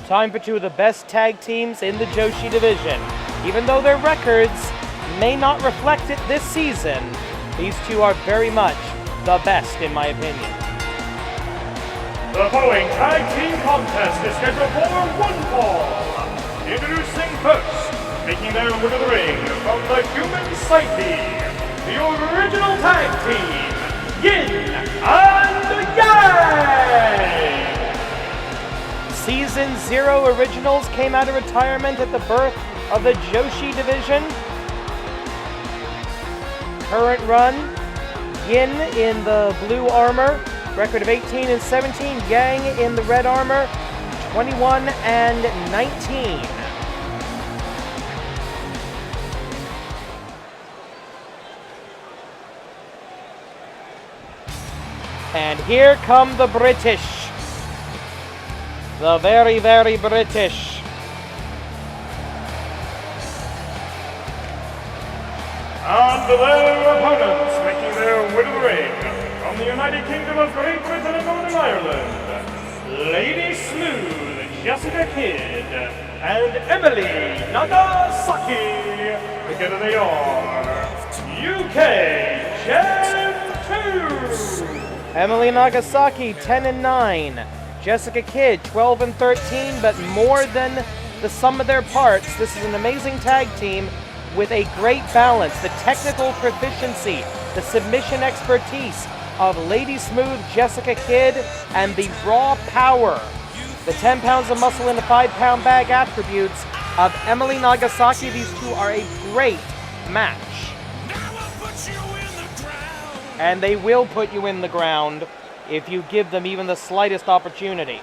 Time for two of the best tag teams in the Joshi division. Even though their records may not reflect it this season, these two are very much the best in my opinion. The following tag team contest is scheduled for one fall. Introducing first, making their way to the ring from the human psyche, the original tag team, Yin and Yang! Season 0 originals came out of retirement at the birth of the Joshi division. Current run, Yin in the blue armor, record of 18 and 17. Yang in the red armor, 21 and 19. And here come the British. The very, very British. And their opponents making their way to the ring from the United Kingdom of Great Britain and Northern Ireland, Lady Smooth, Jessica Kidd, and Emily Nagasaki. Together they are UK Gen 2. Emily Nagasaki, 10 and 9. Jessica Kidd, 12 and 13, but more than the sum of their parts. This is an amazing tag team with a great balance. The technical proficiency, the submission expertise of Lady Smooth, Jessica Kidd, and the raw power, the 10 pounds of muscle in a 5-pound bag attributes of Emily Nagasaki. These two are a great match. And they will put you in the ground if you give them even the slightest opportunity.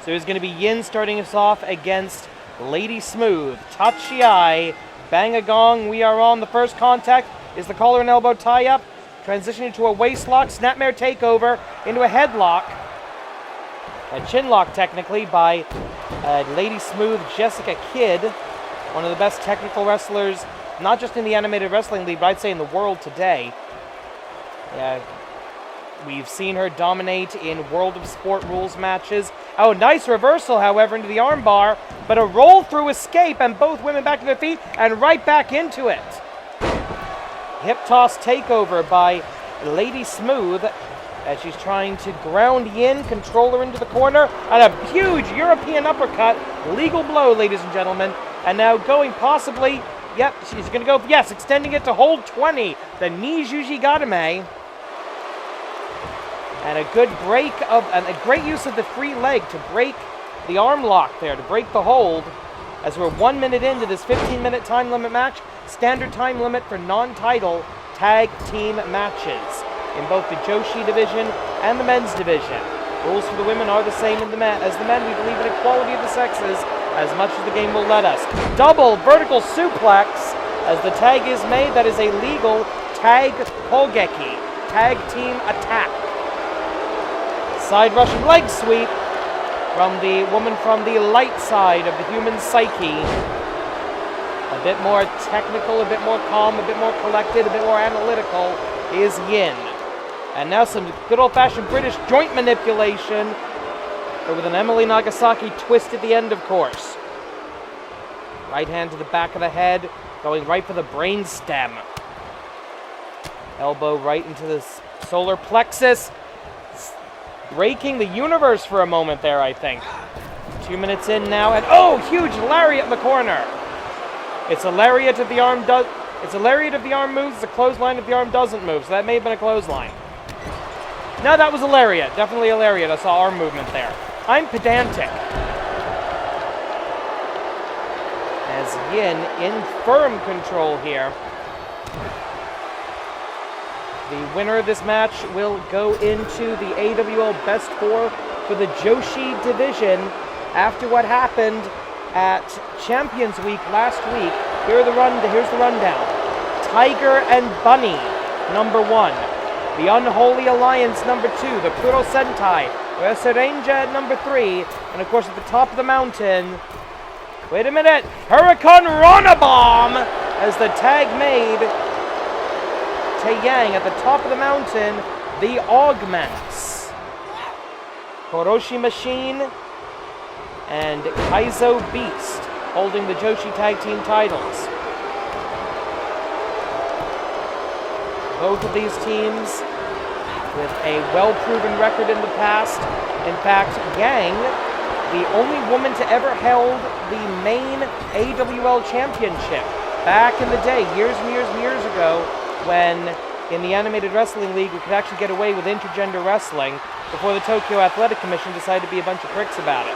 So it's going to be Yin starting us off against Lady Smooth. Tachi, bang a gong, we are on. The first contact is the collar and elbow tie-up, transitioning to a waist lock, snapmare takeover into a headlock. A chin lock, technically, by Lady Smooth, Jessica Kidd, one of the best technical wrestlers, not just in the Animated Wrestling League, but I'd say in the world today. We've seen her dominate in World of Sport rules matches. Oh, nice reversal, however, into the armbar, but a roll-through escape, and both women back to their feet and right back into it. Hip toss takeover by Lady Smooth as she's trying to ground Yin, control her into the corner, and a huge European uppercut. Legal blow, ladies and gentlemen. And now going possibly, yep, she's going to go, yes, extending it to hold 20. The Nijuji Gadame. And a good break of, and a great use of the free leg to break the arm lock there, to break the hold. As we're 1 minute into this 15-minute time limit match, standard time limit for non-title tag team matches in both the Joshi division and the men's division. Rules for the women are the same as the men. We believe in equality of the sexes as much as the game will let us. Double vertical suplex as the tag is made. That is a legal tag kogeki, tag team attack. Side Russian leg sweep from the woman from the light side of the human psyche. A bit more technical, a bit more calm, a bit more collected, a bit more analytical is Yin. And now some good old-fashioned British joint manipulation, but with an Emily Nagasaki twist at the end, of course. Right hand to the back of the head, going right for the brain stem. Elbow right into the solar plexus. Breaking the universe for a moment there, I think. 2 minutes in now, and oh, huge lariat in the corner. It's a lariat if the arm does. It's a lariat if the arm moves. It's a clothesline if the arm doesn't move. So that may have been a clothesline. No, that was a lariat. Definitely a lariat. I saw arm movement there. I'm pedantic. As Yin in firm control here. The winner of this match will go into the AWL Best 4 for the Joshi division after what happened at Champions Week last week. Here's the rundown. Tiger and Bunny, number 1. The Unholy Alliance, number 2. The Kuro Sentai, Weserenja at number 3. And of course at the top of the mountain, wait a minute, Hurricane Rana Bomb as the tag made. Tae Yang at the top of the mountain, the Augments. Koroshi Machine and Kaizo Beast holding the Joshi Tag Team titles. Both of these teams with a well-proven record in the past. In fact, Yang, the only woman to ever held the main AWL championship back in the day, years and years and years ago, when in the Animated Wrestling League we could actually get away with intergender wrestling before the Tokyo Athletic Commission decided to be a bunch of pricks about it.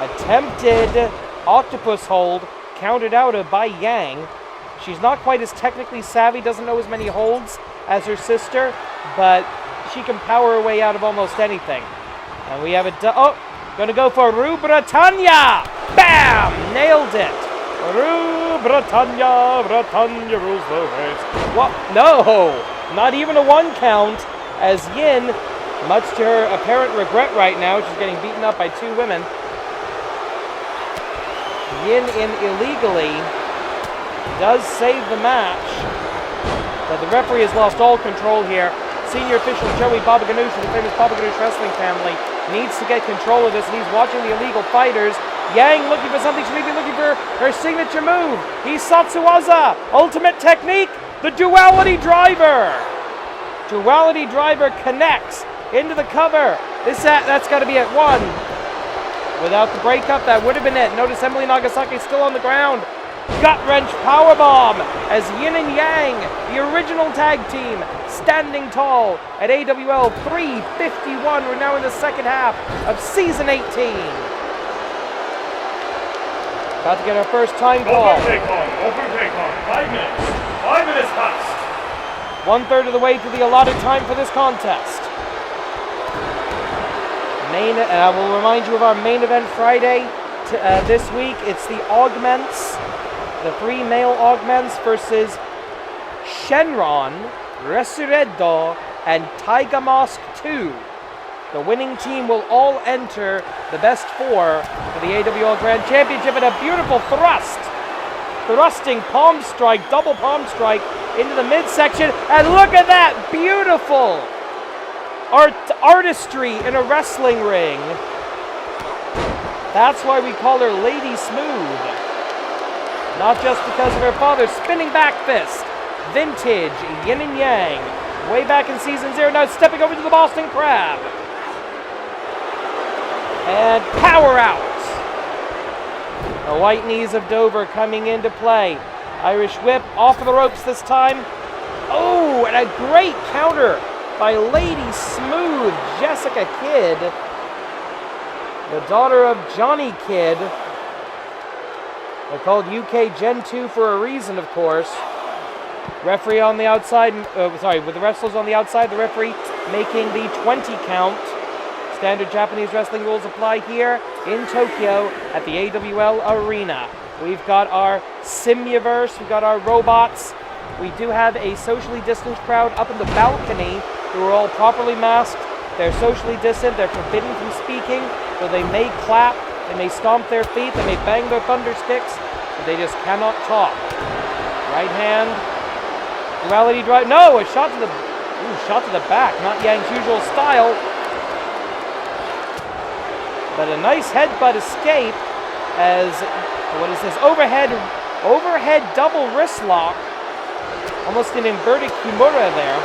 Attempted octopus hold, counted out by Yang. She's not quite as technically savvy, doesn't know as many holds as her sister, but she can power her way out of almost anything. And we have a gonna go for Rue Britannia! Bam! Nailed it! Rue Britannia, Britannia rules the waves. What? No! Not even a 1 count, as Yin, much to her apparent regret right now, she's getting beaten up by 2 women. Yin in illegally does save the match, but the referee has lost all control here. Senior official Joey Baba Ganoush of the famous Baba Ganoush wrestling family needs to get control of this, and he's watching the illegal fighters. Yang looking for something, she may be looking for her signature move. He's Satsuwaza, ultimate technique, the duality driver. Duality driver connects into the cover. That's got to be at 1. Without the breakup, that would have been it. Notice Emily Nagasaki still on the ground. Gut wrench powerbomb as Yin and Yang, the original tag team, standing tall at AWL 351. We're now in the second half of season 18. About to get our first time call. Open take on. 5 minutes. 5 minutes past. 1/3 of the way through the allotted time for this contest. I will remind you of our main event Friday this week. It's the Augments, the 3 male Augments versus Shenron, Resurredo, and Taiga Mask 2. The winning team will all enter the best 4 for the AWL Grand Championship, and a beautiful thrusting palm strike, double palm strike into the midsection, and look at that, beautiful artistry in a wrestling ring. That's why we call her Lady Smooth. Not just because of her father's spinning back fist. Vintage Yin and Yang. Way back in season 0, now stepping over to the Boston Crab. And power out. The white knees of Dover coming into play. Irish whip off of the ropes this time. Oh, and a great counter by Lady Smooth, Jessica Kidd, the daughter of Johnny Kidd. They're called UK Gen 2 for a reason, of course. Referee on the outside, with the wrestlers on the outside, the referee making the 20 count. Standard Japanese wrestling rules apply here in Tokyo at the AWL Arena. We've got our Simuverse, we've got our robots. We do have a socially distanced crowd up in the balcony who are all properly masked. They're socially distant, they're forbidden from speaking, so they may clap, they may stomp their feet, they may bang their thunder sticks, but they just cannot talk. Right hand, duality drive, no, a shot to the back, not Yang's usual style. But a nice headbutt escape as, what is this, overhead double wrist lock, almost an inverted Kimura there.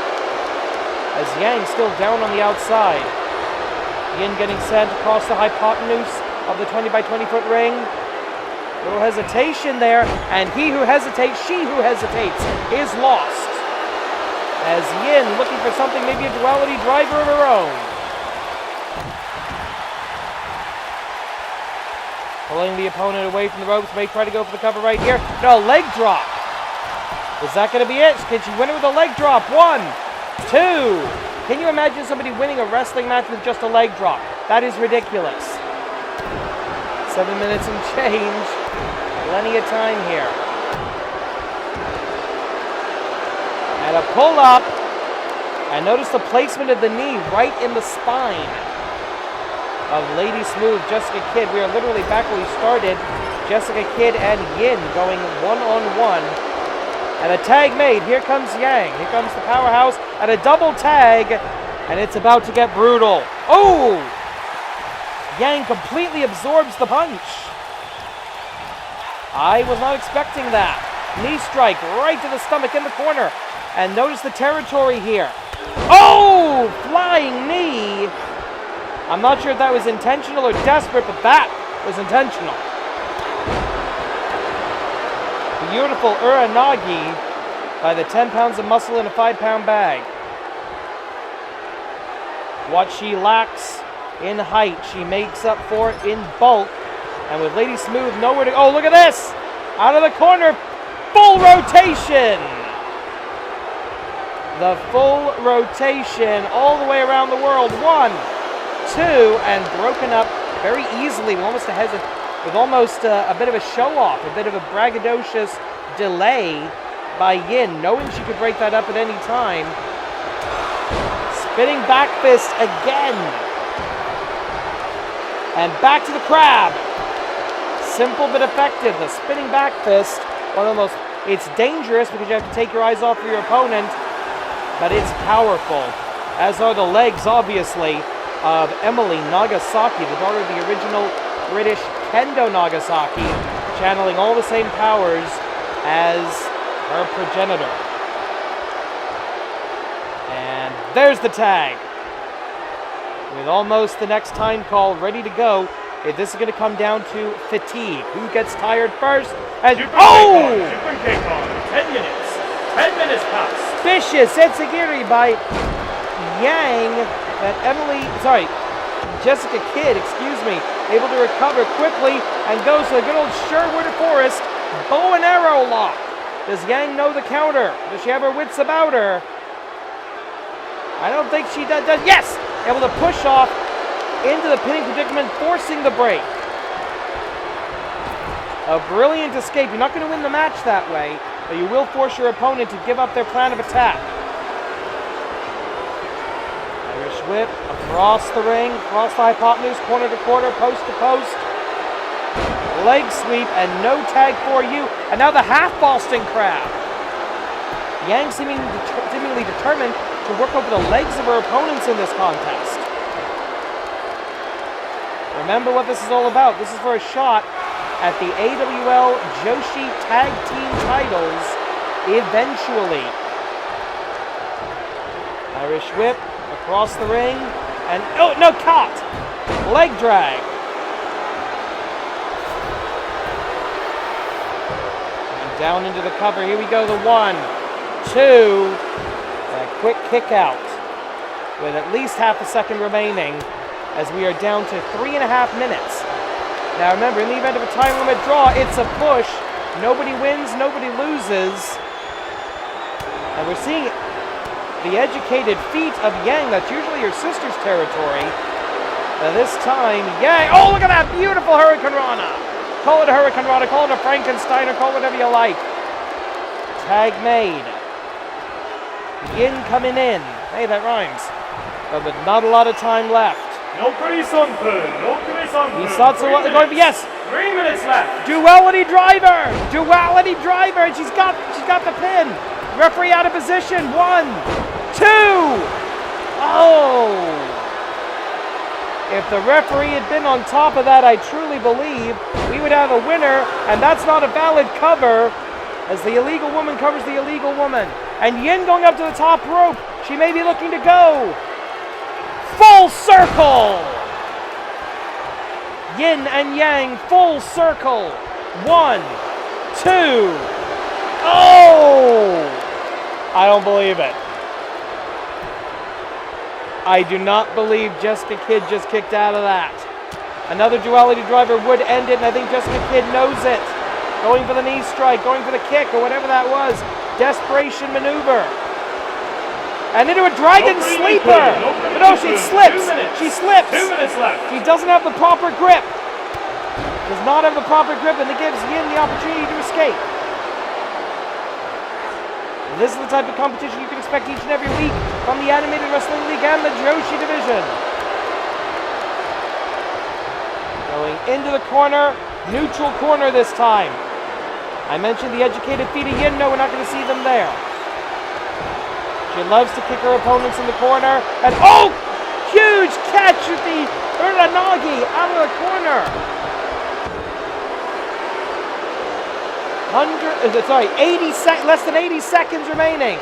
As Yang still down on the outside. Yin getting sent across the hypotenuse of the 20 by 20 foot ring. Little hesitation there, and she who hesitates is lost. As Yin looking for something, maybe a duality driver of her own. Pulling the opponent away from the ropes, may try to go for the cover right here. No, leg drop. Is that going to be it? Can she win it with a leg drop? 1, 2. Can you imagine somebody winning a wrestling match with just a leg drop? That is ridiculous. 7 minutes and change. Plenty of time here. And a pull up. And notice the placement of the knee right in the spine of Lady Smooth, Jessica Kidd. We are literally back where we started. Jessica Kidd and Yin going one-on-one. And a tag made. Here comes Yang. Here comes the powerhouse. And a double tag. And it's about to get brutal. Oh! Yang completely absorbs the punch. I was not expecting that. Knee strike right to the stomach in the corner. And notice the territory here. Oh! Flying knee. I'm not sure if that was intentional or desperate, but that was intentional. Beautiful Uranagi by the 10 pounds of muscle in a 5-pound bag. What she lacks in height, she makes up for it in bulk. And with Lady Smooth nowhere to... Oh, look at this! Out of the corner, full rotation! The full rotation all the way around the world. 1, 2, and broken up very easily with almost a bit of a show-off, a bit of a braggadocious delay by Yin, knowing she could break that up at any time. Spinning back fist again. And back to the crab. Simple but effective. The spinning back fist, one of the most, it's dangerous because you have to take your eyes off of your opponent, but it's powerful. As are the legs, obviously, of Emily Nagasaki, the daughter of the original British Kendo Nagasaki, channeling all the same powers as her progenitor. And there's the tag. With almost the next time call ready to go, if this is going to come down to fatigue. Who gets tired first? And Super kick on. 10 minutes. 10 minutes pass. Vicious Etsugiri by Jessica Kidd, able to recover quickly and goes to the good old Sherwood Forest bow and arrow lock. Does Yang know the counter? Does she have her wits about her? I don't think she does. Yes! Able to push off into the pinning predicament, forcing the break. A brilliant escape. You're not going to win the match that way, but you will force your opponent to give up their plan of attack. Irish whip across the ring, across the hypotenuse, corner to corner, post to post. Leg sweep and no tag for you. And now the half Boston Crab. Yang seemingly determined to work over the legs of her opponents in this contest. Remember what this is all about. This is for a shot at the AWL Joshi Tag Team titles eventually. Irish whip across the ring. And, oh, no, caught. Leg drag. And down into the cover. Here we go, the 1, 2. A quick kick out with at least half a second remaining as we are down to 3.5 minutes. Now remember, in the event of a time limit draw, it's a push. Nobody wins, nobody loses. And we're seeing the educated feet of Yang. That's usually your sister's territory. And this time, Yang, oh, look at that beautiful Hurricane Rana. Call it a Hurricane Rana, call it a Frankenstein, or call it whatever you like. Tag made. Yin coming in. Hey, that rhymes. But with not a lot of time left. No pretty sunburn. No pretty sunburn. Yes. 3 minutes left. Duality driver. Duality driver. And she's got the pin. Referee out of position. 1, 2. Oh. If the referee had been on top of that, I truly believe we would have a winner. And that's not a valid cover, as the illegal woman covers the illegal woman. And Yin going up to the top rope. She may be looking to go. Full circle. Yin and Yang, full circle. 1, 2. Oh! I don't believe it. I do not believe Jessica Kidd just kicked out of that. Another duality driver would end it, and I think Jessica Kidd knows it. Going for the knee strike, going for the kick, or whatever that was. Desperation maneuver. And into a dragon sleeper. But no, she slips. She slips. 2 minutes left. She doesn't have the proper grip. Does not have the proper grip, and it gives Yin the opportunity to escape. This is the type of competition you can expect each and every week from the Animated Wrestling League and the Joshi division. Going into the corner, neutral corner this time. I mentioned the educated feet of Yin. No, we're not going to see them there. She loves to kick her opponents in the corner. And oh! Huge Huge catch with the Uranagi out of the corner. 80 less than 80 seconds remaining.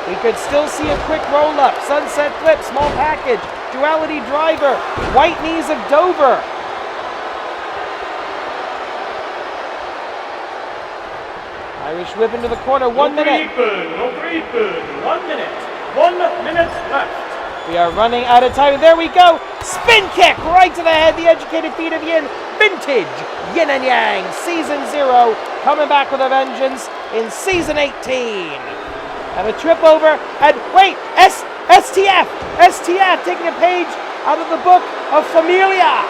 We could still see a quick roll-up, sunset flip, small package, duality driver, white knees of Dover. Irish whip into the corner, 1 minute. 1 minute. 1 minute left. We are running out of time. There we go. Spin kick right to the head. The educated feet of Yin. Vintage Yin and Yang. Season 0 coming back with a vengeance in Season 18. And a trip over. And wait, STF. STF taking a page out of the book of Familia.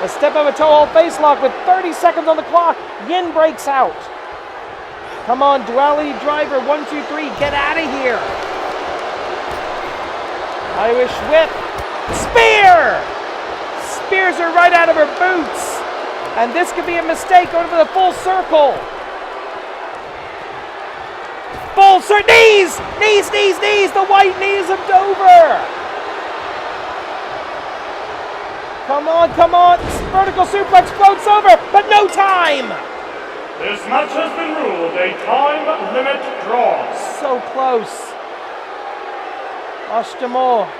A step of a toe hold face lock with 30 seconds on the clock. Yin breaks out. Come on, duality driver, 1, 2, 3, get out of here. Irish whip, spear! Spears her right out of her boots. And this could be a mistake, going for the full circle. Full circle, knees, the white knees of Dover. Come on, vertical suplex floats over, but no time. This match has been ruled a time limit draw. So close. Ashitamo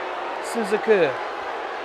Suzuki.